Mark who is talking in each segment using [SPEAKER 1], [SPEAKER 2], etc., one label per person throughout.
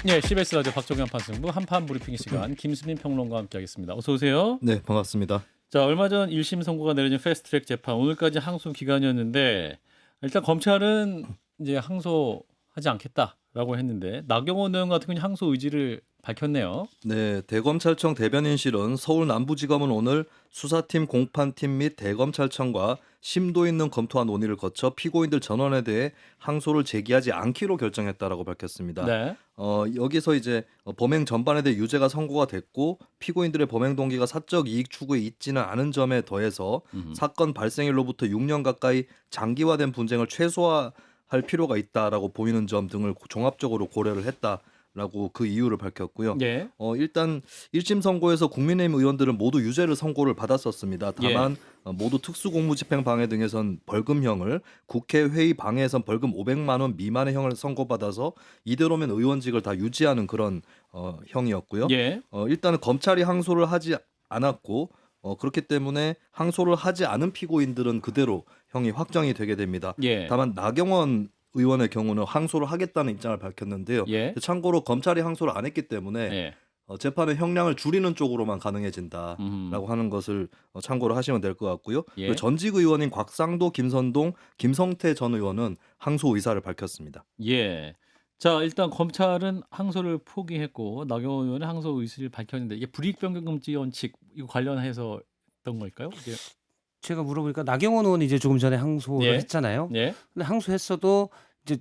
[SPEAKER 1] 네, CBS 라디오 박정현 판승부 한판 브리핑 시간 김수민 평론가와 함께하겠습니다. 어서 오세요.
[SPEAKER 2] 네, 반갑습니다.
[SPEAKER 1] 자, 얼마 전 1심 선고가 내려진 패스트트랙 재판 오늘까지 항소 기간이었는데 일단 검찰은 이제 항소하지 않겠다라고 했는데 나경원 의원 같은 경우는 항소 의지를 밝혔네요.
[SPEAKER 2] 네, 대검찰청 대변인실은 서울 남부지검은 오늘 수사팀 공판팀 및 대검찰청과 심도 있는 검토와 논의를 거쳐 피고인들 전원에 대해 항소를 제기하지 않기로 결정했다라고 밝혔습니다.
[SPEAKER 1] 네.
[SPEAKER 2] 여기서 이제 범행 전반에 대해 유죄가 선고가 됐고 피고인들의 범행 동기가 사적 이익 추구에 있지는 않은 점에 더해서 사건 발생일로부터 6년 가까이 장기화된 분쟁을 최소화할 필요가 있다라고 보이는 점 등을 종합적으로 고려를 했다라고 그 이유를 밝혔고요.
[SPEAKER 1] 예.
[SPEAKER 2] 일단 1심 선고에서 국민의힘 의원들은 모두 유죄를 선고를 받았었습니다. 다만 모두 특수공무집행 방해 등에선 벌금형을, 국회 회의 방해에선 벌금 500만 원 미만의 형을 선고받아서 이대로면 의원직을 다 유지하는 그런 형이었고요.
[SPEAKER 1] 예.
[SPEAKER 2] 일단은 검찰이 항소를 하지 않았고 그렇기 때문에 항소를 하지 않은 피고인들은 그대로 형이 확정이 되게 됩니다.
[SPEAKER 1] 예.
[SPEAKER 2] 다만 나경원 의원의 경우는 항소를 하겠다는 입장을 밝혔는데요.
[SPEAKER 1] 예.
[SPEAKER 2] 참고로 검찰이 항소를 안 했기 때문에
[SPEAKER 1] 예.
[SPEAKER 2] 재판의 형량을 줄이는 쪽으로만 가능해진다라고 하는 것을 참고로 하시면 될 것 같고요.
[SPEAKER 1] 예.
[SPEAKER 2] 그리고 전직 의원인 곽상도, 김선동, 김성태 전 의원은 항소 의사를 밝혔습니다.
[SPEAKER 1] 예. 자, 일단 검찰은 항소를 포기했고 나경원 의원은 항소 의지를 밝혔는데 이게 불이익변경금지 원칙 이거 관련해서 어떤 걸까요? 이게
[SPEAKER 3] 제가 물어보니까 나경원 의원이 이제 조금 전에 항소를
[SPEAKER 1] 예.
[SPEAKER 3] 했잖아요.
[SPEAKER 1] 예.
[SPEAKER 3] 근데 항소했어도 이제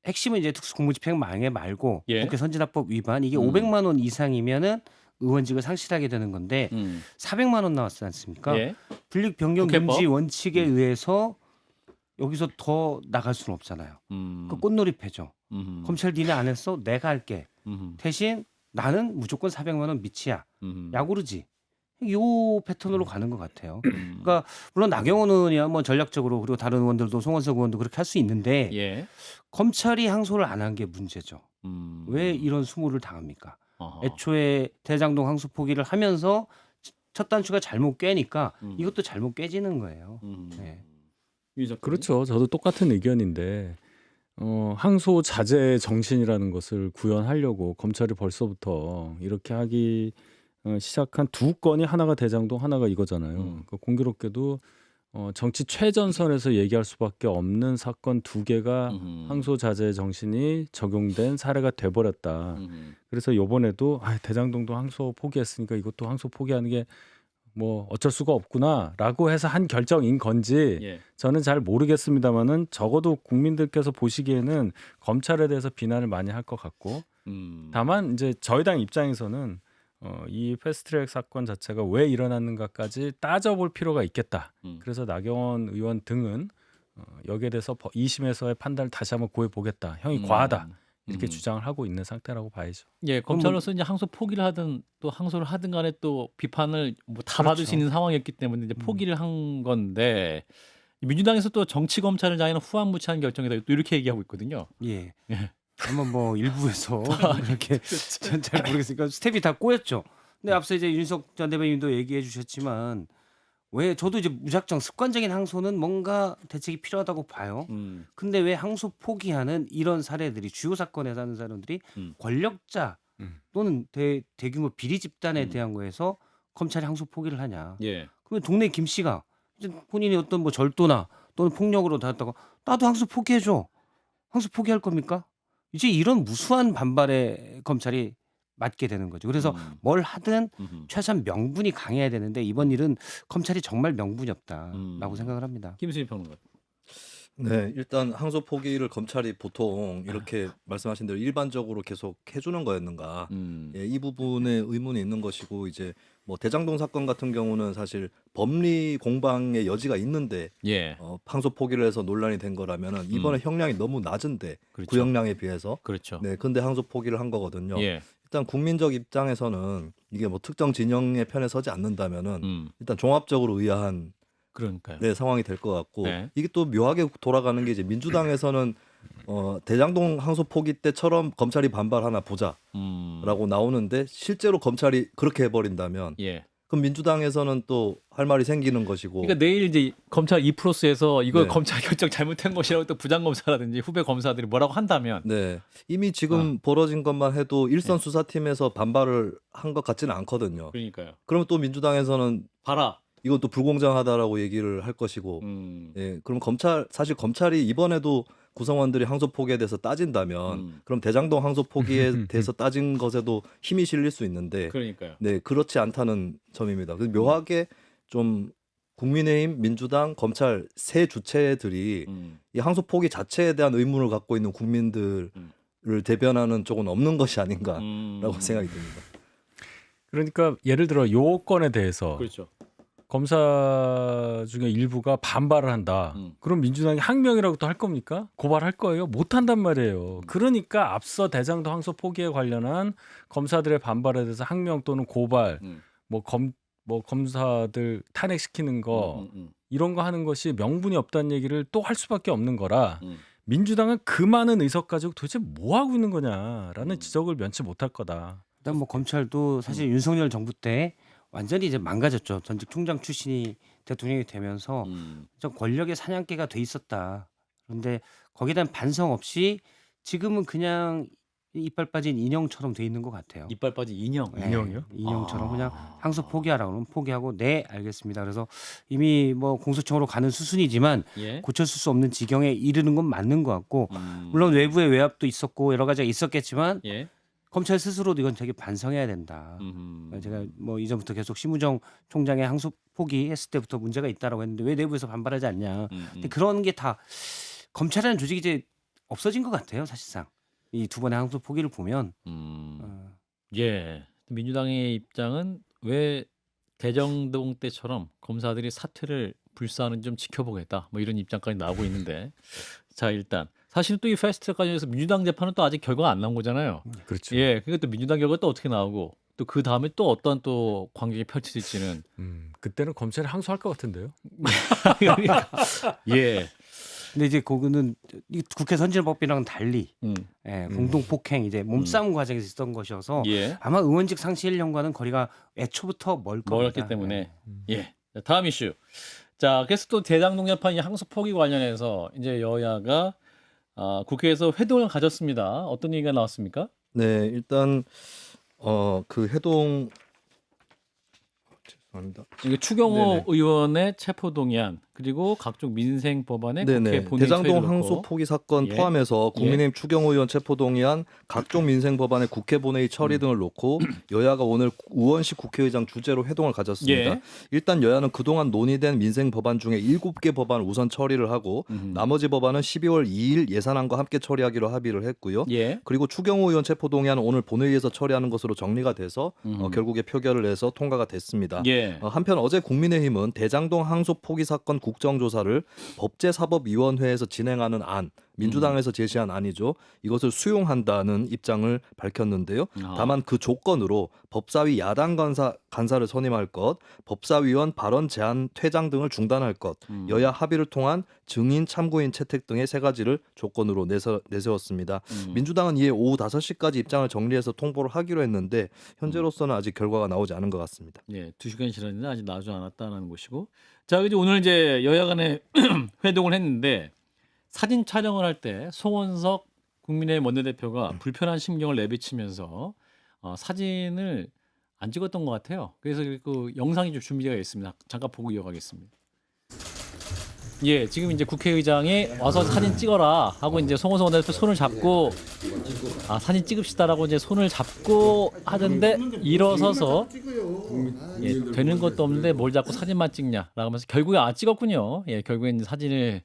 [SPEAKER 3] 핵심은 이제 특수공무집행 방해 말고
[SPEAKER 1] 예.
[SPEAKER 3] 국회 선진화법 위반 이게 500만 원 이상이면은 의원직을 상실하게 되는 건데 400만 원 나왔지 않습니까?
[SPEAKER 1] 예.
[SPEAKER 3] 불이익 변경
[SPEAKER 1] 국회법?
[SPEAKER 3] 금지 원칙에 의해서 여기서 더 나갈 수는 없잖아요. 그 꽃놀이패죠. 검찰 니네 안 했어? 내가 할게. 대신 나는 무조건 400만 원 미치야. 야구르지. 요 패턴으로 가는 것 같아요. 그러니까 물론 나경원 의원이야 뭐 전략적으로 그리고 다른 의원들도 송원석 의원도 그렇게 할 수 있는데
[SPEAKER 1] 예.
[SPEAKER 3] 검찰이 항소를 안 한 게 문제죠. 왜 이런 수모를 당합니까?
[SPEAKER 1] 어허.
[SPEAKER 3] 애초에 대장동 항소 포기를 하면서 첫 단추가 잘못 깨니까 이것도 잘못 깨지는 거예요. 네.
[SPEAKER 1] 유 작가님?
[SPEAKER 4] 그렇죠. 저도 똑같은 의견인데 항소 자제의 정신이라는 것을 구현하려고 검찰이 벌써부터 이렇게 하기 시작한 두 건이 하나가 대장동, 하나가 이거잖아요. 그러니까 공교롭게도 정치 최전선에서 얘기할 수밖에 없는 사건 두 개가 항소 자제의 정신이 적용된 사례가 돼버렸다. 그래서 이번에도 대장동도 항소 포기했으니까 이것도 항소 포기하는 게 뭐 어쩔 수가 없구나라고 해서 한 결정인 건지
[SPEAKER 1] 예.
[SPEAKER 4] 저는 잘 모르겠습니다만은 적어도 국민들께서 보시기에는 검찰에 대해서 비난을 많이 할 것 같고 다만 이제 저희 당 입장에서는 이 패스트트랙 사건 자체가 왜 일어났는가까지 따져볼 필요가 있겠다. 그래서 나경원 의원 등은 여기에 대해서 2심에서의 판단을 다시 한번 구해보겠다. 형이 과하다. 이렇게 주장을 하고 있는 상태라고 봐야죠.
[SPEAKER 1] 예, 검찰로서 이제 항소 포기를 하든 또 항소를 하든 간에 또 비판을 뭐 다 받을 수
[SPEAKER 3] 그렇죠.
[SPEAKER 1] 있는 상황이었기 때문에 이제 포기를 한 건데 민주당에서 또 정치 검찰을 자유는 후한무치한 결정이다 또 이렇게 얘기하고 있거든요.
[SPEAKER 3] 예.
[SPEAKER 1] 예.
[SPEAKER 3] 아마 뭐 일부에서 그렇게 전 잘 모르겠으니까 스텝이 다 꼬였죠. 근데 앞서 이제 윤석 전 대변인도 얘기해 주셨지만 왜 저도 이제 무작정 습관적인 항소는 뭔가 대책이 필요하다고 봐요. 근데 왜 항소 포기하는 이런 사례들이 주요 사건에서 하는 사람들이 권력자 또는 대규모 비리 집단에 대한 거에서 검찰이 항소 포기를 하냐.
[SPEAKER 1] 예.
[SPEAKER 3] 그러면 동네 김 씨가 이제 본인이 어떤 뭐 절도나 또는 폭력으로 다했다고 나도 항소 포기해줘. 항소 포기할 겁니까? 이제 이런 무수한 반발에 검찰이 맞게 되는 거죠. 그래서 뭘 하든 최소한 명분이 강해야 되는데 이번 일은 검찰이 정말 명분이 없다라고 생각을 합니다.
[SPEAKER 1] 김수희 평론가.
[SPEAKER 2] 네, 일단 항소 포기를 검찰이 보통 이렇게 말씀하신 대로 일반적으로 계속 해주는 거였는가? 예, 이 부분에 의문이 있는 것이고 이제 뭐 대장동 사건 같은 경우는 사실 법리 공방의 여지가 있는데
[SPEAKER 1] 예.
[SPEAKER 2] 항소 포기를 해서 논란이 된 거라면은 이번에 형량이 너무 낮은데
[SPEAKER 1] 그렇죠.
[SPEAKER 2] 구형량에 비해서
[SPEAKER 1] 그렇죠.
[SPEAKER 2] 네, 근데 항소 포기를 한 거거든요.
[SPEAKER 1] 예.
[SPEAKER 2] 일단 국민적 입장에서는 이게 뭐 특정 진영의 편에 서지 않는다면은 일단 종합적으로 의아한
[SPEAKER 1] 그러니까요.
[SPEAKER 2] 네, 상황이 될 것 같고
[SPEAKER 1] 네.
[SPEAKER 2] 이게 또 묘하게 돌아가는 게 이제 민주당에서는 대장동 항소 포기 때처럼 검찰이 반발하나 보자라고 나오는데 실제로 검찰이 그렇게 해버린다면
[SPEAKER 1] 예.
[SPEAKER 2] 그럼 민주당에서는 또 할 말이 생기는 것이고.
[SPEAKER 1] 그러니까 내일 이제 검찰 2+에서 이거
[SPEAKER 2] 네.
[SPEAKER 1] 검찰 결정 잘못한 것이라고 또 부장 검사라든지 후배 검사들이 뭐라고 한다면
[SPEAKER 2] 네. 이미 지금 벌어진 것만 해도 일선 수사팀에서 반발을 한 것 같지는 않거든요.
[SPEAKER 1] 그러니까요.
[SPEAKER 2] 그러면 또 민주당에서는
[SPEAKER 1] 봐라.
[SPEAKER 2] 이건 또 불공정하다라고 얘기를 할 것이고. 예. 그럼 사실 검찰이 이번에도 구성원들이 항소 포기에 대해서 따진다면 그럼 대장동 항소 포기에 대해서 따진 것에도 힘이 실릴 수 있는데
[SPEAKER 1] 그러니까요.
[SPEAKER 2] 네, 그렇지 않다는 점입니다. 그래서 묘하게 좀 국민의힘, 민주당, 검찰 세 주체들이 이 항소 포기 자체에 대한 의문을 갖고 있는 국민들을 대변하는 쪽은 없는 것이 아닌가라고 생각이 듭니다.
[SPEAKER 4] 그러니까 예를 들어 요 건에 대해서
[SPEAKER 1] 그렇죠.
[SPEAKER 4] 검사 중에 일부가 반발을 한다. 그럼 민주당이 항명이라고 또 할 겁니까? 고발할 거예요? 못 한단 말이에요. 그러니까 앞서 대장동 항소 포기에 관련한 검사들의 반발에 대해서 항명 또는 고발, 뭐 검사들 탄핵시키는 거 이런 거 하는 것이 명분이 없다는 얘기를 또 할 수밖에 없는 거라 민주당은 그 많은 의석 가지고 도대체 뭐 하고 있는 거냐라는 지적을 면치 못할 거다.
[SPEAKER 3] 일단 뭐 검찰도 사실 윤석열 정부 때 완전히 이제 망가졌죠. 전직 총장 출신이 대통령이 되면서 좀 권력의 사냥개가 돼 있었다. 그런데 거기에 대한 반성 없이 지금은 그냥 이빨 빠진 인형처럼 돼 있는 것 같아요.
[SPEAKER 1] 이빨 빠진 인형.
[SPEAKER 3] 네,
[SPEAKER 4] 인형이요?
[SPEAKER 3] 인형처럼 그냥 항소 포기하라고 그러면 포기하고 네 알겠습니다. 그래서 이미 뭐 공소청으로 가는 수순이지만
[SPEAKER 1] 예.
[SPEAKER 3] 고쳐줄 수 없는 지경에 이르는 건 맞는 것 같고 물론 외부의 외압도 있었고 여러 가지가 있었겠지만
[SPEAKER 1] 예.
[SPEAKER 3] 검찰 스스로도 이건 되게 반성해야 된다. 제가 뭐 이전부터 계속 심우정 총장의 항소 포기했을 때부터 문제가 있다라고 했는데 왜 내부에서 반발하지 않냐. 근데 그런 게 다 검찰이라는 조직이 이제 없어진 것 같아요. 사실상 이 두 번의 항소 포기를 보면
[SPEAKER 1] 예. 민주당의 입장은 왜 대정동 때처럼 검사들이 사퇴를 불사하는지 좀 지켜보겠다. 뭐 이런 입장까지 나오고 있는데 자 일단 사실은 또 이 패스트트랙 과정에서 민주당 재판은 또 아직 결과가 안 나온 거잖아요.
[SPEAKER 4] 그렇죠.
[SPEAKER 1] 예, 그러니까 또 민주당 결과 또 어떻게 나오고 또 그 다음에 또 어떤 또 광경이 펼쳐질지는
[SPEAKER 4] 그때는 검찰이 항소할 것 같은데요.
[SPEAKER 1] 그러니까, 예,
[SPEAKER 3] 근데 이제 그거는 이 국회 선진법이랑은 달리
[SPEAKER 1] 음,
[SPEAKER 3] 공동 폭행 이제 몸싸움 과정에서 있었던 것이어서
[SPEAKER 1] 예,
[SPEAKER 3] 아마 의원직 상실령과는 거리가 애초부터 멀 겁니다.
[SPEAKER 1] 멀었기 때문에 예. 자, 다음 이슈. 자, 그래서 또 대장동 재판 이 항소 포기 관련해서 이제 여야가 국회에서 회동을 가졌습니다. 어떤 얘기가 나왔습니까?
[SPEAKER 2] 네, 일단 그 해동 죄송합니다.
[SPEAKER 1] 이게 추경호
[SPEAKER 2] 네네.
[SPEAKER 1] 의원의 체포동의안 그리고 각종 민생 법안의 국회
[SPEAKER 2] 네네.
[SPEAKER 1] 본회의
[SPEAKER 2] 대장동
[SPEAKER 1] 처리를
[SPEAKER 2] 항소
[SPEAKER 1] 놓고
[SPEAKER 2] 포기 사건
[SPEAKER 1] 예.
[SPEAKER 2] 포함해서 국민의힘 추경호 의원 체포동의안, 각종 민생 법안의 국회 본회의 처리 등을 놓고 여야가 오늘 우원식 국회의장 주재로 회동을 가졌습니다.
[SPEAKER 1] 예.
[SPEAKER 2] 일단 여야는 그동안 논의된 민생 법안 중에 7개 법안을 우선 처리를 하고 나머지 법안은 12월 2일 예산안과 함께 처리하기로 합의를 했고요.
[SPEAKER 1] 예.
[SPEAKER 2] 그리고 추경호 의원 체포동의안은 오늘 본회의에서 처리하는 것으로 정리가 돼서 결국에 표결을 해서 통과가 됐습니다.
[SPEAKER 1] 예.
[SPEAKER 2] 한편 어제 국민의힘은 대장동 항소 포기 사건 국정조사를 법제사법위원회에서 진행하는 안, 민주당에서 제시한 안이죠. 이것을 수용한다는 입장을 밝혔는데요. 다만 그 조건으로 법사위 야당 간사를 선임할 것, 법사위원 발언 제한 퇴장 등을 중단할 것, 여야 합의를 통한 증인 참고인 채택 등의 세 가지를 조건으로 내세웠습니다. 민주당은 이에 오후 5시까지 입장을 정리해서 통보를 하기로 했는데 현재로서는 아직 결과가 나오지 않은 것 같습니다.
[SPEAKER 1] 예, 2시간 지났는데 아직 나오지 않았다는 것이고. 자, 이제 오늘 이제 여야 간에 회동을 했는데 사진 촬영을 할 때 송원석 국민의힘 원내대표가 불편한 심경을 내비치면서 사진을 안 찍었던 것 같아요. 그래서 그 영상이 좀 준비되어 있습니다. 잠깐 보고 이어가겠습니다. 예, 지금 이제 국회의장이 와서 사진 찍어라 하고 이제 송원석 원내대표 손을 잡고 사진 찍읍시다라고 이제 손을 잡고 하던데 일어서서 예, 되는 것도 없는데 뭘 자꾸 사진만 찍냐라고 하면서 결국에 찍었군요. 예, 결국에 이제 사진을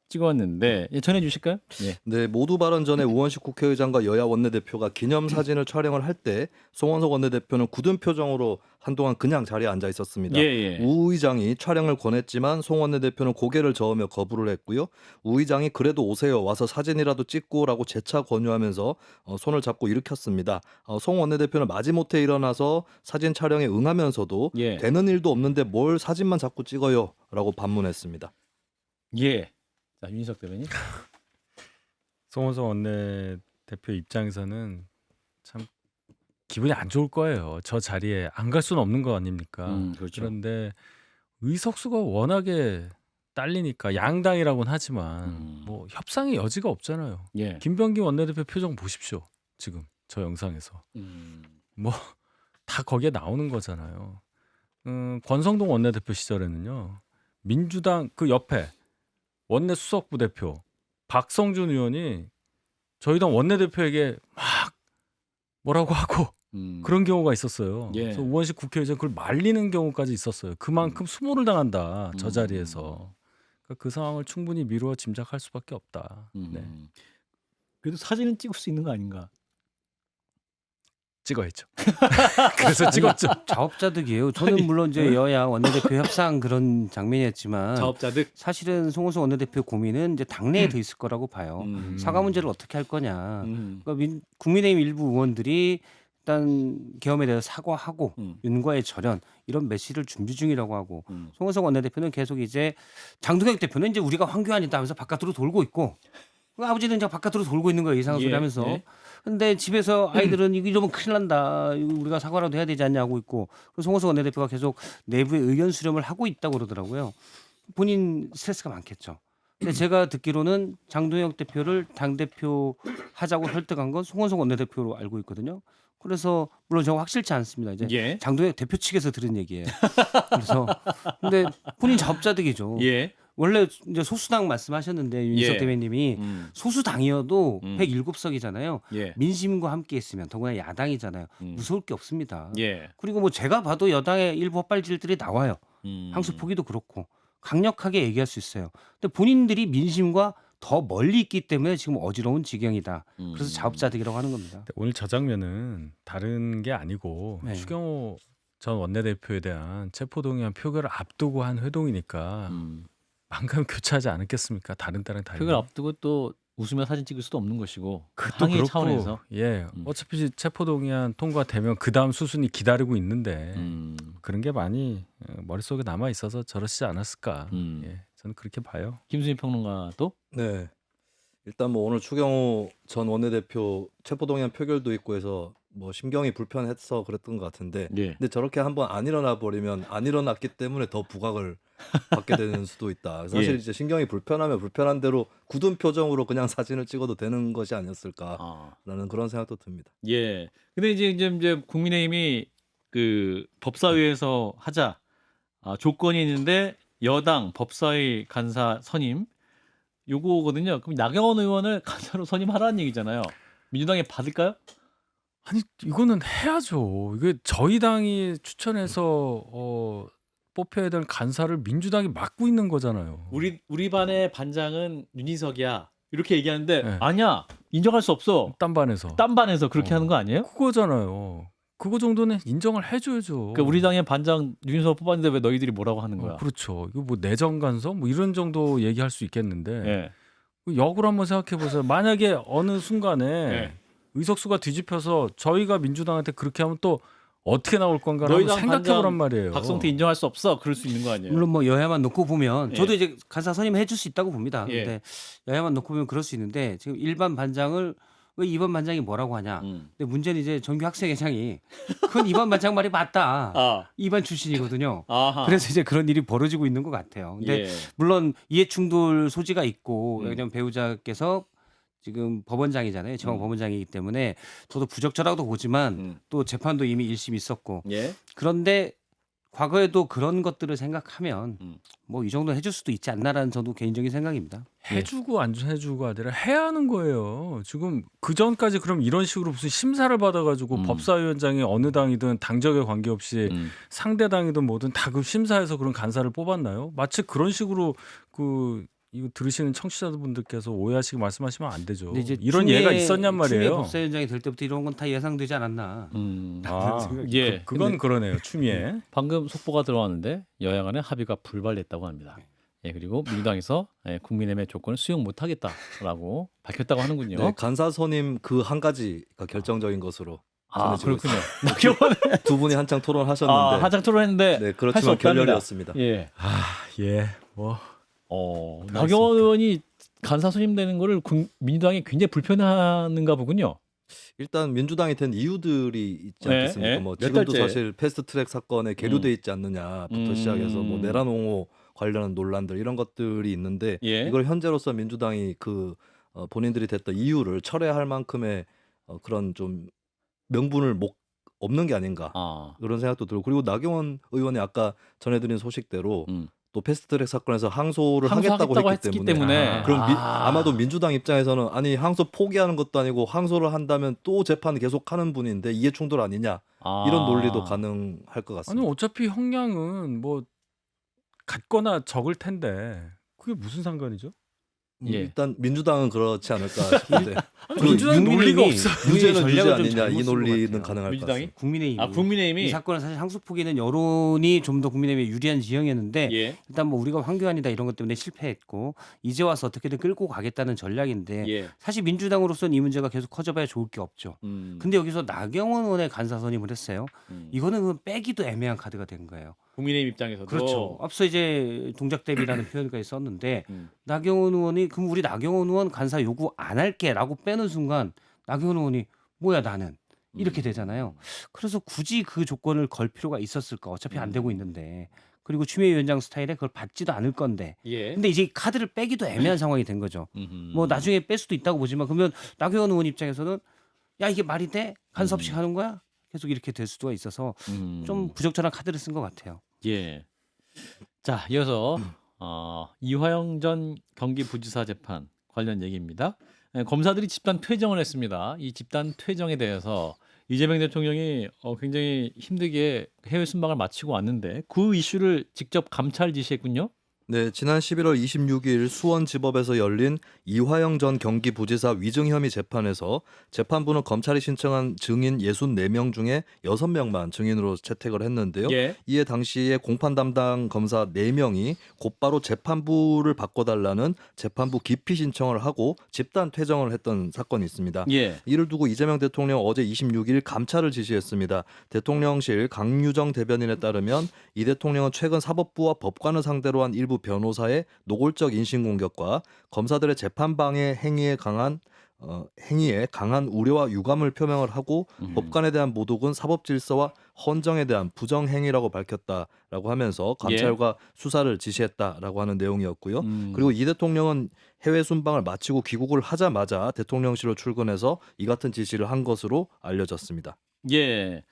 [SPEAKER 1] 찍었는데 예, 전해 주실까요? 예.
[SPEAKER 2] 네, 모두 발언 전에 우원식 국회의장과 여야 원내대표가 기념 사진을 촬영을 할 때 송원석 원내대표는 굳은 표정으로 한동안 그냥 자리에 앉아 있었습니다.
[SPEAKER 1] 예, 예.
[SPEAKER 2] 우 의장이 촬영을 권했지만 송 원내대표는 고개를 저으며 거부를 했고요. 우 의장이 그래도 오세요. 와서 사진이라도 찍고라고 재차 권유하면서 손을 잡고 일으켰습니다. 송 원내대표는 마지못해 일어나서 사진 촬영에 응하면서도
[SPEAKER 1] 예.
[SPEAKER 2] 되는 일도 없는데 뭘 사진만 자꾸 찍어요 라고 반문했습니다.
[SPEAKER 1] 예. 자, 윤희석 대변인.
[SPEAKER 4] 송원석 원내대표 입장에서는 참 기분이 안 좋을 거예요. 저 자리에 안 갈 수는 없는 거 아닙니까?
[SPEAKER 1] 그렇죠.
[SPEAKER 4] 그런데 의석수가 워낙에 딸리니까 양당이라고는 하지만
[SPEAKER 1] 음.
[SPEAKER 4] 뭐 협상의 여지가 없잖아요.
[SPEAKER 1] 예.
[SPEAKER 4] 김병기 원내대표 표정 보십시오. 지금 저 영상에서 뭐 다 거기에 나오는 거잖아요. 권성동 원내대표 시절에는요. 민주당 그 옆에 원내 수석부 대표 박성준 의원이 저희 당 원내대표에게 막 뭐라고 하고 그런 경우가 있었어요.
[SPEAKER 1] 예.
[SPEAKER 4] 그래서 우원식 국회의장 그걸 말리는 경우까지 있었어요. 그만큼 수모를 당한다. 저 자리에서. 그러니까 그 상황을 충분히 미루어 짐작할 수밖에 없다. 네.
[SPEAKER 1] 그래도 사진은 찍을 수 있는 거 아닌가?
[SPEAKER 4] 찍어야죠. 그래서 찍었죠.
[SPEAKER 3] 자업자득이에요. 저는 물론 이제 여야 원내대표 협상 그런 장면이었지만
[SPEAKER 1] 자업자득.
[SPEAKER 3] 사실은 송호석 원내대표 고민은 이제 당내에 더 있을 거라고 봐요. 사과 문제를 어떻게 할 거냐. 그러니까 국민의힘 일부 의원들이 일단 계엄에 대해서 사과하고 윤과의 절연 이런 메시지를 준비 중이라고 하고 송호석 원내대표는 계속 이제 장동혁 대표는 이제 우리가 황교안이다 하면서 바깥으로 돌고 있고 아버지는 이제 바깥으로 돌고 있는 거예요. 이상한 소리 하면서. 근데 집에서 아이들은 이거 이러면 큰일 난다. 이거 우리가 사과라도 해야 되지 않냐 하고 있고. 그래서 송호석 원내대표가 계속 내부의 의견 수렴을 하고 있다고 그러더라고요. 본인 스트레스가 많겠죠. 근데 제가 듣기로는 장동혁 대표를 당대표 하자고 설득한 건 송호석 원내대표로 알고 있거든요. 그래서 물론 저거 확실치 않습니다. 이제
[SPEAKER 1] 예.
[SPEAKER 3] 장동혁 대표 측에서 들은 얘기예요. 그래서 근데 본인 자업자득이죠.
[SPEAKER 1] 예.
[SPEAKER 3] 원래 이제 소수당 말씀하셨는데 윤석
[SPEAKER 1] 예.
[SPEAKER 3] 대변님이 소수당이어도
[SPEAKER 1] 음.
[SPEAKER 3] 107석이잖아요.
[SPEAKER 1] 예.
[SPEAKER 3] 민심과 함께 있으면 더구나 야당이잖아요. 무서울 게 없습니다.
[SPEAKER 1] 예.
[SPEAKER 3] 그리고 뭐 제가 봐도 여당의 일부 헛발질들이 나와요. 항소 포기도 그렇고 강력하게 얘기할 수 있어요. 근데 본인들이 민심과 더 멀리 있기 때문에 지금 어지러운 지경이다. 그래서 자업자득이라고 하는 겁니다.
[SPEAKER 4] 오늘 저 장면은 다른 게 아니고
[SPEAKER 3] 네.
[SPEAKER 4] 추경호 전 원내대표에 대한 체포동의안 표결을 앞두고 한 회동이니까 망가면 교체하지 않았겠습니까? 다른 때랑 달리.
[SPEAKER 1] 표결 앞두고 또 웃으며 사진 찍을 수도 없는 것이고
[SPEAKER 4] 그것도
[SPEAKER 1] 항의
[SPEAKER 4] 그렇고,
[SPEAKER 1] 차원에서.
[SPEAKER 4] 예, 어차피 체포동의안 통과되면 그 다음 수순이 기다리고 있는데 그런 게 많이 머릿속에 남아 있어서 저러시지 않았을까. 예, 저는 그렇게 봐요.
[SPEAKER 1] 김수민 평론가도
[SPEAKER 2] 네. 일단 뭐 오늘 추경호 전 원내대표 체포동의안 표결도 있고 해서 뭐 심경이 불편해서 그랬던 것 같은데
[SPEAKER 1] 예.
[SPEAKER 2] 근데 저렇게 한번 안 일어나 버리면 안 일어났기 때문에 더 부각을 받게 되는 수도 있다. 사실
[SPEAKER 1] 예.
[SPEAKER 2] 이제 신경이 불편하면 불편한 대로 굳은 표정으로 그냥 사진을 찍어도 되는 것이 아니었을까라는
[SPEAKER 1] 아.
[SPEAKER 2] 그런 생각도 듭니다.
[SPEAKER 1] 예. 근데 이제 국민의힘이 그 법사위에서 하자 조건이 있는데 여당 법사위 간사 선임 요거거든요. 그럼 나경원 의원을 간사로 선임하라는 얘기잖아요. 민주당이 받을까요?
[SPEAKER 4] 아니 이거는 해야죠. 이게 저희 당이 추천해서 뽑혀야 될 간사를 민주당이 맡고 있는 거잖아요.
[SPEAKER 1] 우리 반의 반장은 윤희석이야. 이렇게 얘기하는데
[SPEAKER 4] 네.
[SPEAKER 1] 아니야. 인정할 수 없어.
[SPEAKER 4] 딴 반에서.
[SPEAKER 1] 딴 반에서 그렇게 하는 거 아니에요?
[SPEAKER 4] 그거잖아요. 그거 정도는 인정을 해줘야죠.
[SPEAKER 1] 그러니까 우리 당의 반장 윤희석 뽑았는데 왜 너희들이 뭐라고 하는 거야?
[SPEAKER 4] 그렇죠. 이거 뭐 내정 간섭 뭐 이런 정도 얘기할 수 있겠는데
[SPEAKER 1] 예.
[SPEAKER 4] 역으로 한번 생각해 보세요. 만약에 어느 순간에
[SPEAKER 1] 예.
[SPEAKER 4] 의석수가 뒤집혀서 저희가 민주당한테 그렇게 하면 또 어떻게 나올 건가를
[SPEAKER 1] 너희
[SPEAKER 4] 한번
[SPEAKER 1] 당
[SPEAKER 4] 생각해
[SPEAKER 1] 반장
[SPEAKER 4] 보란 말이에요.
[SPEAKER 1] 박성태 인정할 수 없어. 그럴 수 있는 거 아니에요?
[SPEAKER 3] 물론 뭐 여야만 놓고 보면
[SPEAKER 1] 예.
[SPEAKER 3] 저도 이제 간사 선임해 줄 수 있다고 봅니다.
[SPEAKER 1] 예.
[SPEAKER 3] 근데 여야만 놓고 보면 그럴 수 있는데 지금 일반 반장을 왜 2번 반장이 뭐라고 하냐. 근데 문제는 이제 정규 학생회장이 그건 2번 반장 말이 맞다.
[SPEAKER 1] 아.
[SPEAKER 3] 2반 출신이거든요.
[SPEAKER 1] 아하.
[SPEAKER 3] 그래서 이제 그런 일이 벌어지고 있는 것 같아요. 근데
[SPEAKER 1] 예.
[SPEAKER 3] 물론 이해 충돌 소지가 있고
[SPEAKER 1] 음.
[SPEAKER 3] 왜냐하면 배우자께서 지금 법원장이잖아요. 지방 법원장이기 때문에 저도 부적절하다고 보지만 또 재판도 이미 1심 있었고
[SPEAKER 1] 예.
[SPEAKER 3] 그런데 과거에도 그런 것들을 생각하면 뭐 이 정도 해줄 수도 있지 않나라는 저도 개인적인 생각입니다.
[SPEAKER 4] 해주고 안 해주고 아니라 해야 하는 거예요. 지금 그 전까지 그럼 이런 식으로 무슨 심사를 받아가지고 법사위원장이 어느 당이든 당적에 관계없이 상대 당이든 뭐든 다 그 심사해서 그런 간사를 뽑았나요? 마치 그런 식으로 이거 들으시는 청취자분들께서 오해하시고 말씀하시면 안 되죠.
[SPEAKER 3] 근데 이제
[SPEAKER 4] 이런 예가 있었냔
[SPEAKER 3] 추미애
[SPEAKER 4] 말이에요.
[SPEAKER 3] 법사위원장이 될 때부터 이런 건 다 예상되지 않았나.
[SPEAKER 1] 예.
[SPEAKER 4] 그건 그러네요. 추미애.
[SPEAKER 1] 방금 속보가 들어왔는데 여야 간의 합의가 불발됐다고 합니다. 예, 그리고 민주당에서 국민의힘의 조건을 수용 못하겠다라고 밝혔다고 하는군요.
[SPEAKER 2] 네, 간사 선임 그 한 가지가 결정적인 것으로 전해지고
[SPEAKER 1] 그렇군요.
[SPEAKER 2] 있습니다. 두 분이 한창 토론하셨는데
[SPEAKER 1] 한창 토론했는데
[SPEAKER 2] 네,
[SPEAKER 1] 할수
[SPEAKER 2] 그렇지만
[SPEAKER 1] 없답니다.
[SPEAKER 2] 결렬이었습니다.
[SPEAKER 1] 예.
[SPEAKER 4] 뭐
[SPEAKER 1] 나경원 의원이 간사 선임되는 거를 민주당이 굉장히 불편해하는가 보군요.
[SPEAKER 2] 일단 민주당이 된 이유들이 있지
[SPEAKER 1] 네,
[SPEAKER 2] 않겠습니까?
[SPEAKER 1] 네.
[SPEAKER 2] 뭐
[SPEAKER 1] 몇
[SPEAKER 2] 지금도
[SPEAKER 1] 달째.
[SPEAKER 2] 사실 패스트트랙 사건에 계류돼 있지 않느냐부터 시작해서 뭐
[SPEAKER 1] 음.
[SPEAKER 2] 내란 옹호 관련한 논란들 이런 것들이 있는데
[SPEAKER 1] 예.
[SPEAKER 2] 이걸 현재로서 민주당이 본인들이 됐던 이유를 철회할 만큼의 그런 좀 명분을 없는 게 아닌가
[SPEAKER 1] 아.
[SPEAKER 2] 그런 생각도 들고 그리고 나경원 의원이 아까 전해드린 소식대로 또 패스트트랙 사건에서 항소를 하겠다고 했기 때문에 그럼 아마도 민주당 입장에서는 아니 항소 포기하는 것도 아니고 항소를 한다면 또 재판 계속하는 분인데 이해충돌 아니냐 이런 논리도 가능할 것
[SPEAKER 4] 아니
[SPEAKER 2] 같습니다.
[SPEAKER 4] 어차피 형량은 뭐 같거나 적을 텐데 그게 무슨 상관이죠?
[SPEAKER 1] 예.
[SPEAKER 2] 일단 민주당은 그렇지 않을까 싶은데
[SPEAKER 4] 민주당 논리가 없어.
[SPEAKER 2] 유죄는 유죄
[SPEAKER 3] 전략을 좀
[SPEAKER 2] 아니냐
[SPEAKER 3] 잘못
[SPEAKER 2] 이
[SPEAKER 3] 쓴것
[SPEAKER 2] 논리는
[SPEAKER 3] 같아요.
[SPEAKER 2] 가능할 것
[SPEAKER 1] 민주당이?
[SPEAKER 2] 같습니다.
[SPEAKER 3] 국민의힘이
[SPEAKER 1] 아, 국민의힘이
[SPEAKER 3] 이 사건은 사실 항소 포기는 여론이 좀 더 국민의힘에 유리한 지형이었는데
[SPEAKER 1] 예.
[SPEAKER 3] 일단 뭐 우리가 황교안이다 이런 것 때문에 실패했고 이제 와서 어떻게든 끌고 가겠다는 전략인데
[SPEAKER 1] 예.
[SPEAKER 3] 사실 민주당으로서는 이 문제가 계속 커져봐야 좋을 게 없죠. 근데 여기서 나경원 의원의 간사 선임을 했어요. 이거는 그 빼기도 애매한 카드가 된 거예요.
[SPEAKER 1] 국민의힘 입장에서도
[SPEAKER 3] 그렇죠. 앞서 이제 동작 대비라는 표현까지 썼는데
[SPEAKER 1] 음.
[SPEAKER 3] 나경원 의원이 그럼 우리 나경원 의원 간사 요구 안 할게라고 빼는 순간 나경원 의원이 뭐야 나는 이렇게 되잖아요. 그래서 굳이 그 조건을 걸 필요가 있었을까? 어차피 안 되고 있는데. 그리고 추미애 스타일에 그걸 받지도 않을 건데.
[SPEAKER 1] 예.
[SPEAKER 3] 근데 이제 카드를 빼기도 애매한 상황이 된 거죠. 뭐 나중에 뺄 수도 있다고 보지만 그러면 나경원 의원 입장에서는 야 이게 말이 돼? 간사 없이 하는 거야? 계속 이렇게 될 수가 있어서 좀 부적절한 카드를 쓴 것 같아요.
[SPEAKER 1] 예. 자, 이어서 이화영 전 경기부지사 재판 관련 얘기입니다. 검사들이 집단 퇴정을 했습니다. 이 집단 퇴정에 대해서 이재명 대통령이 굉장히 힘들게 해외 순방을 마치고 왔는데 그 이슈를 직접 감찰 지시했군요.
[SPEAKER 2] 네, 지난 11월 26일 수원지법에서 열린 이화영 전 경기부지사 위증 혐의 재판에서 재판부는 검찰이 신청한 증인 64명 중에 6명만 증인으로 채택을 했는데요.
[SPEAKER 1] 예.
[SPEAKER 2] 이에 당시에 공판 담당 검사 4명이 곧바로 재판부를 바꿔달라는 재판부 기피 신청을 하고 집단 퇴정을 했던 사건이 있습니다.
[SPEAKER 1] 예.
[SPEAKER 2] 이를 두고 이재명 대통령 어제 26일 감찰을 지시했습니다. 대통령실 강유정 대변인에 따르면 이 대통령은 최근 사법부와 법관을 상대로 한 일부 변호사의 노골적 인신공격과 검사들의 재판방해 행위에 강한 우려와 유감을 표명을 하고 법관에 대한 모독은 사법질서와 헌정에 대한 부정행위라고 밝혔다라고 하면서 감찰과 수사를 지시했다라고 하는 내용이었고요. 그리고 이 대통령은 해외 순방을 마치고 귀국을 하자마자 대통령실로 출근해서 이 같은 지시를 한 것으로 알려졌습니다.
[SPEAKER 1] 예.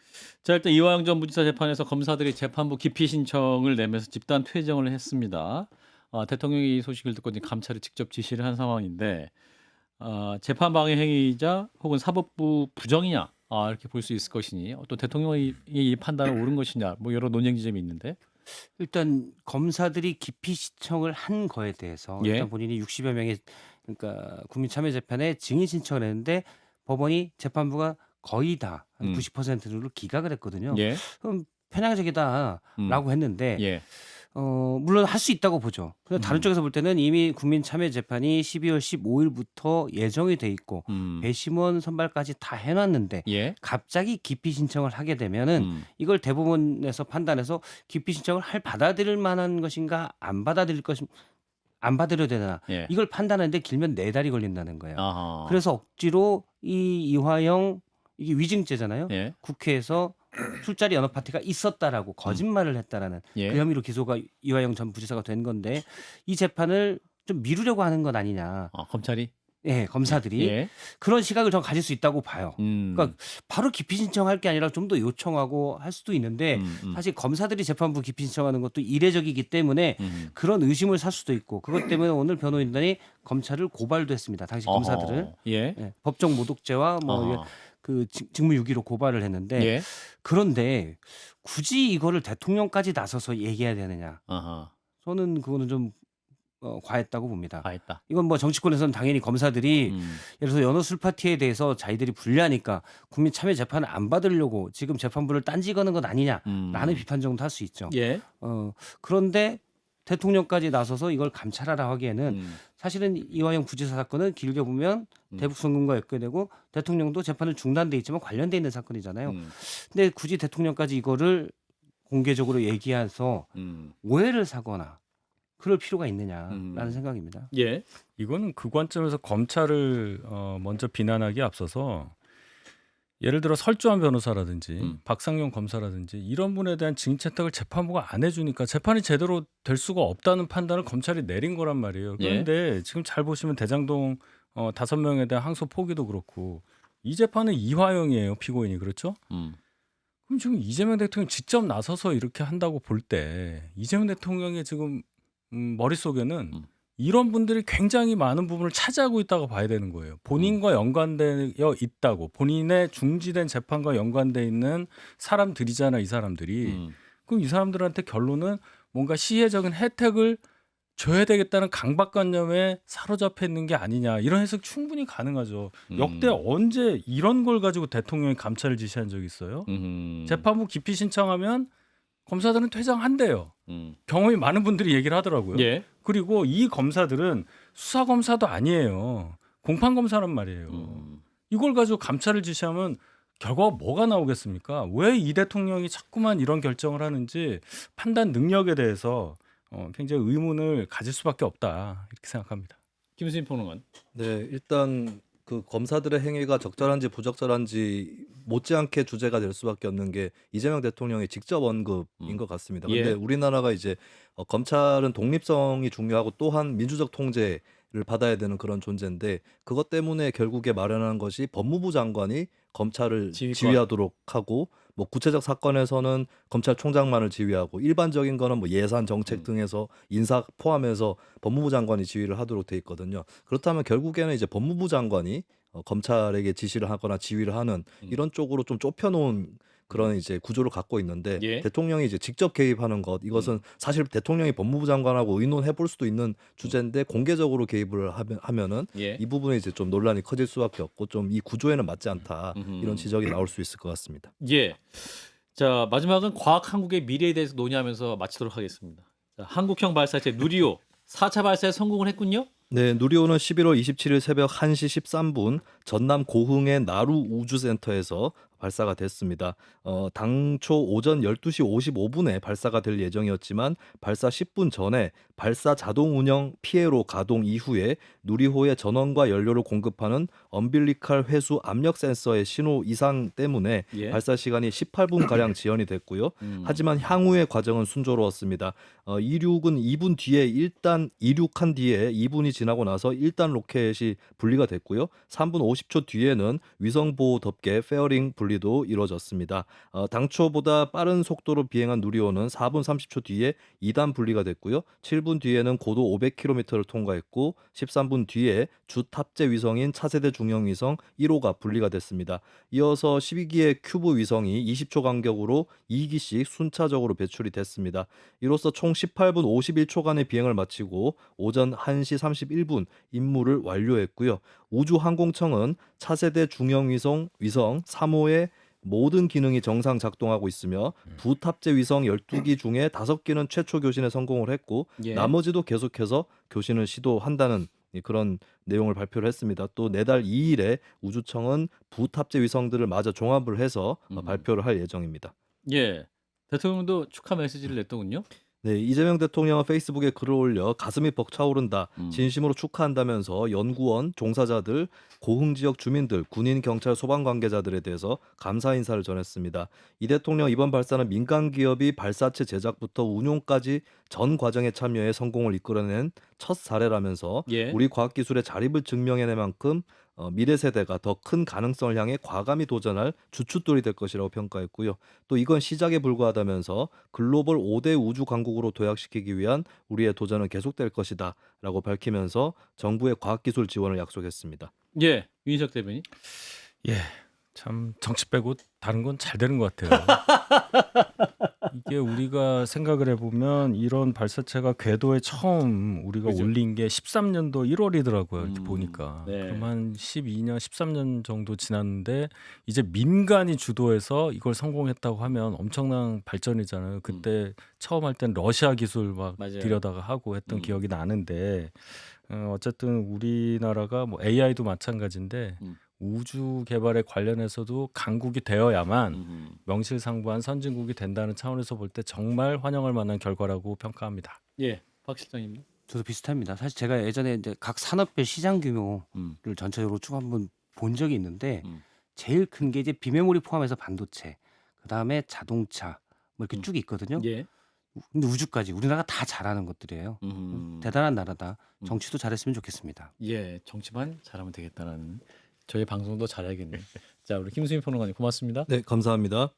[SPEAKER 1] 자, 일단 이화영 전 부지사 재판에서 검사들이 재판부 기피 신청을 내면서 집단 퇴정을 했습니다. 대통령이 이 소식을 듣고 이제 감찰에 직접 지시를 한 상황인데 재판 방해 행위이자 혹은 사법부 부정이냐 이렇게 볼 수 있을 것이니 또 대통령의 이 판단은 옳은 것이냐 뭐 여러 논쟁 지점이 있는데
[SPEAKER 3] 일단 검사들이 기피 신청을 한 거에 대해서
[SPEAKER 1] 예.
[SPEAKER 3] 일단 본인이 60여 명의 그러니까 국민참여재판에 증인 신청을 했는데 법원이 재판부가 거의 다 90%를 기각을 했거든요.
[SPEAKER 1] 예.
[SPEAKER 3] 그럼 편향적이다라고 했는데
[SPEAKER 1] 예.
[SPEAKER 3] 물론 할 수 있다고 보죠. 근데 다른 쪽에서 볼 때는 이미 국민참여재판이 12월 15일부터 예정이 돼 있고 배심원 선발까지 다 해놨는데
[SPEAKER 1] 예.
[SPEAKER 3] 갑자기 기피 신청을 하게 되면은 이걸 대법원에서 판단해서 기피 신청을 받아들일 만한 것인가 안 받아들여야 되나
[SPEAKER 1] 예.
[SPEAKER 3] 이걸 판단하는데 길면 4달이 걸린다는 거예요.
[SPEAKER 1] 아하.
[SPEAKER 3] 그래서 억지로 이화영 이게 위증죄잖아요.
[SPEAKER 1] 예.
[SPEAKER 3] 국회에서 술자리 연합 파티가 있었다라고 거짓말을 했다라는
[SPEAKER 1] 예.
[SPEAKER 3] 그 혐의로 기소가 이화영 전 부지사가 된 건데 이 재판을 좀 미루려고 하는 건 아니냐.
[SPEAKER 1] 검찰이
[SPEAKER 3] 예, 검사들이
[SPEAKER 1] 예.
[SPEAKER 3] 그런 시각을 전 가질 수 있다고 봐요. 그러니까 바로 기피 신청할 게 아니라 좀 더 요청하고 할 수도 있는데 사실 검사들이 재판부 기피 신청하는 것도 이례적이기 때문에 그런 의심을 살 수도 있고 그것 때문에 오늘 변호인단이 검찰을 고발도 했습니다. 당시 검사들을
[SPEAKER 1] 예.
[SPEAKER 3] 예, 법정 모독죄와 뭐 그 직무유기로 고발을 했는데
[SPEAKER 1] 예.
[SPEAKER 3] 그런데 굳이 이거를 대통령까지 나서서 얘기해야 되느냐?
[SPEAKER 1] 아하.
[SPEAKER 3] 저는 그거는 좀 과했다고 봅니다.
[SPEAKER 1] 했다.
[SPEAKER 3] 이건 뭐 정치권에서는 당연히 검사들이 예를 들어서 연어 술 파티에 대해서 자기들이 불리하니까 국민 참여 재판을 안 받으려고 지금 재판부를 딴지 거는 것 아니냐라는 비판 정도 할 수 있죠.
[SPEAKER 1] 예.
[SPEAKER 3] 그런데 대통령까지 나서서 이걸 감찰하라 하기에는 사실은 이화영 부지사 사건은 길게 보면 대북 송금과 연결되고 대통령도 재판은 중단돼 있지만 관련돼 있는 사건이잖아요. 근데 굳이 대통령까지 이거를 공개적으로 얘기해서 오해를 사거나 그럴 필요가 있느냐라는 생각입니다.
[SPEAKER 1] 예.
[SPEAKER 4] 이거는 그 관점에서 검찰을 먼저 비난하기에 앞서서 예를 들어 설주한 변호사라든지
[SPEAKER 1] 음.
[SPEAKER 4] 박상용 검사라든지 이런 분에 대한 증인 채택을 재판부가 안 해주니까 재판이 제대로 될 수가 없다는 판단을 검찰이 내린 거란 말이에요.
[SPEAKER 1] 예.
[SPEAKER 4] 그런데 지금 잘 보시면 대장동 5명에 대한 항소 포기도 그렇고 이 재판은 이화영이에요. 피고인이. 그렇죠? 그럼 지금 이재명 대통령이 직접 나서서 이렇게 한다고 볼 때 이재명 대통령의 지금 머릿속에는
[SPEAKER 1] 음.
[SPEAKER 4] 이런 분들이 굉장히 많은 부분을 차지하고 있다고 봐야 되는 거예요. 본인과 연관되어 있다고. 본인의 중지된 재판과 연관돼 있는 사람들이잖아, 이 사람들이. 그럼 이 사람들한테 결론은 뭔가 시혜적인 혜택을 줘야 되겠다는 강박관념에 사로잡혀 있는 게 아니냐. 이런 해석 충분히 가능하죠. 역대 언제 이런 걸 가지고 대통령이 감찰을 지시한 적이 있어요? 재판부 기피 신청하면 검사들은 퇴장한대요. 경험이 많은 분들이 얘기를 하더라고요.
[SPEAKER 1] 예.
[SPEAKER 4] 그리고 이 검사들은 수사 검사도 아니에요. 공판 검사란 말이에요. 이걸 가지고 감찰을 지시하면 결과가 뭐가 나오겠습니까? 왜 이 대통령이 자꾸만 이런 결정을 하는지 판단 능력에 대해서 굉장히 의문을 가질 수밖에 없다 이렇게 생각합니다.
[SPEAKER 1] 김수민 평론가.
[SPEAKER 2] 네, 일단 그 검사들의 행위가 적절한지 부적절한지 못지않게 주제가 될 수밖에 없는 게 이재명 대통령의 직접 언급인 것 같습니다. 근데
[SPEAKER 1] 예.
[SPEAKER 2] 우리나라가 이제 검찰은 독립성이 중요하고 또한 민주적 통제를 받아야 되는 그런 존재인데 그것 때문에 결국에 마련한 것이 법무부 장관이 검찰을
[SPEAKER 1] 지휘권.
[SPEAKER 2] 지휘하도록 하고 뭐 구체적 사건에서는 검찰총장만을 지휘하고 일반적인 거는 뭐 예산 정책 등에서 인사 포함해서 법무부 장관이 지휘를 하도록 돼 있거든요. 그렇다면 결국에는 이제 법무부 장관이 검찰에게 지시를 하거나 지휘를 하는 이런 쪽으로 좀 좁혀놓은 그런 이제 구조를 갖고 있는데
[SPEAKER 1] 예.
[SPEAKER 2] 대통령이 이제 직접 개입하는 것 이것은 사실 대통령이 법무부 장관하고 의논해 볼 수도 있는 주제인데 공개적으로 개입을 하면은
[SPEAKER 1] 예.
[SPEAKER 2] 이 부분에 이제 좀 논란이 커질 수밖에 없고 좀 이 구조에는 맞지 않다 이런 지적이 나올 수 있을 것 같습니다.
[SPEAKER 1] 예. 자, 마지막은 과학 한국의 미래에 대해서 논의하면서 마치도록 하겠습니다. 자, 한국형 발사체 누리호 4차 발사에 성공을 했군요.
[SPEAKER 2] 네, 누리호는 11월 27일 새벽 1시 13분 전남 고흥의 나루 우주센터에서 발사가 됐습니다. 당초 오전 12시 55분에 발사가 될 예정이었지만 발사 10분 전에 발사 자동 운영 피해로 가동 이후에 누리호의 전원과 연료를 공급하는 엄빌리칼 회수 압력 센서의 신호 이상 때문에
[SPEAKER 1] 예.
[SPEAKER 2] 발사 시간이 18분 가량 지연이 됐고요. 하지만 향후의 과정은 순조로웠습니다. 이륙은 2분 뒤에 일단 이륙한 뒤에 2분이 지나고 나서 1단 로켓이 분리가 됐고요. 3분 50초 뒤에는 위성 보호덮개 페어링 분리도 이루어졌습니다. 당초보다 빠른 속도로 비행한 누리호는 4분 30초 뒤에 2단 분리가 됐고요. 7분 뒤에는 고도 500km를 통과했고 13분 뒤에 주 탑재 위성인 차세대 중형 위성 1호가 분리가 됐습니다. 이어서 12기의 큐브 위성이 20초 간격으로 2기씩 순차적으로 배출이 됐습니다. 이로써 총 18분 51초간의 비행을 마치고 오전 1시 31분 임무를 완료했고요. 우주항공청은 차세대 중형 위성 3호의 모든 기능이 정상 작동하고 있으며 부탑재 위성 12기 중에 5기는 최초 교신에 성공을 했고
[SPEAKER 1] 예.
[SPEAKER 2] 나머지도 계속해서 교신을 시도한다는 그런 내용을 발표를 했습니다. 또 내달 2일에 우주청은 부탑재 위성들을 마저 종합을 해서 발표를 할 예정입니다.
[SPEAKER 1] 예. 대통령도 축하 메시지를 냈더군요.
[SPEAKER 2] 네, 이재명 대통령은 페이스북에 글을 올려 가슴이 벅차오른다. 진심으로 축하한다면서 연구원, 종사자들, 고흥 지역 주민들, 군인, 경찰, 소방 관계자들에 대해서 감사 인사를 전했습니다. 이 대통령 이번 발사는 민간 기업이 발사체 제작부터 운용까지 전 과정에 참여해 성공을 이끌어낸 첫 사례라면서
[SPEAKER 1] 예.
[SPEAKER 2] 우리 과학기술의 자립을 증명해낼 만큼 미래 세대가 더 큰 가능성을 향해 과감히 도전할 주춧돌이 될 것이라고 평가했고요. 또 이건 시작에 불과하다면서 글로벌 5대 우주 강국으로 도약시키기 위한 우리의 도전은 계속될 것이다 라고 밝히면서 정부의 과학기술 지원을 약속했습니다.
[SPEAKER 1] 예. 윤희석 대변인.
[SPEAKER 4] 예, 참 정치 빼고 다른 건 잘 되는 것 같아요. 이게 우리가 생각을 해보면 이런 발사체가 궤도에 처음 우리가
[SPEAKER 1] 그죠.
[SPEAKER 4] 올린 게 13년도 1월이더라고요. 이렇게 보니까.
[SPEAKER 1] 네.
[SPEAKER 4] 그럼 한 12년, 13년 정도 지났는데 이제 민간이 주도해서 이걸 성공했다고 하면 엄청난 발전이잖아요. 그때 처음 할 땐 러시아 기술 막
[SPEAKER 1] 맞아요.
[SPEAKER 4] 들여다가 하고 했던 기억이 나는데 어쨌든 우리나라가 뭐 AI도 마찬가지인데 우주 개발에 관련해서도 강국이 되어야만 명실상부한 선진국이 된다는 차원에서 볼 때 정말 환영할 만한 결과라고 평가합니다.
[SPEAKER 1] 예. 박 실장님.
[SPEAKER 3] 저도 비슷합니다. 사실 제가 예전에 이제 각 산업별 시장 규모를 전체적으로 쭉 한번 본 적이 있는데 제일 큰 게 이제 비메모리 포함해서 반도체, 그다음에 자동차 뭐 이렇게
[SPEAKER 1] 음.
[SPEAKER 3] 쭉 있거든요.
[SPEAKER 1] 예.
[SPEAKER 3] 근데 우주까지 우리나라가 다 잘하는 것들이에요. 대단한 나라다.
[SPEAKER 1] 음.
[SPEAKER 3] 정치도 잘했으면 좋겠습니다.
[SPEAKER 1] 예, 정치만 잘하면 되겠다라는 저희 방송도 잘해야겠네요. 자, 우리 김수민 평론가님 고맙습니다.
[SPEAKER 2] 네, 감사합니다.